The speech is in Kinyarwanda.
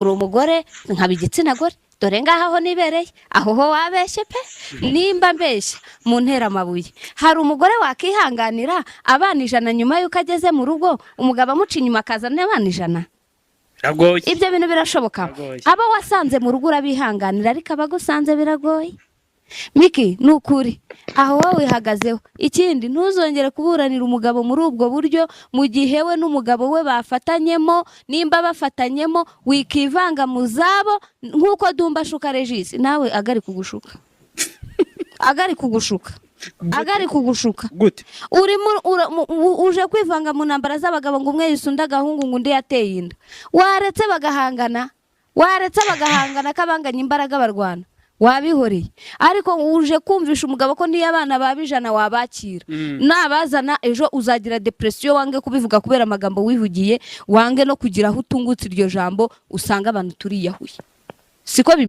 uri umugore nkaba igitsina gore dore ngaha ho nibereye aho ho wabeshye pe nimba mbeshya mu ntera amabuye hari umugore wakihanganira abana 100 nyuma yuko ageze mu rugo umugabo amuca inyuma akazana abana 100 biragoye ibyo bintu birashoboka abo wasanze mu rugo urabihanganira ariko abagusanze biragoye Miki nukuri aho wowe hagazeho ikindi ntuzongere kuburanira umugabo muri ubwo buryo mu gihe we n'umugabo we bafatanyemo nimba bafatanyemo wikivanga mu zabo nkuko Dumba shuka Regis nawe agari kugushuka agari kugushuka gute uje kwivanga mu nambara z'abagabo ngo umwe yisunda gahungu ngo undi yateye inda waretse bagahangana kabanganya imbaraga barwana wabihoreye ariko uje kumvisha umugabo ko niyo abana babijana wabakira nabazana ejo uzagira depression wange kubivuga kubera amagambo wivugiye wange no kugira aho utungutse iryo jambo usanga abantu turiyahuye siko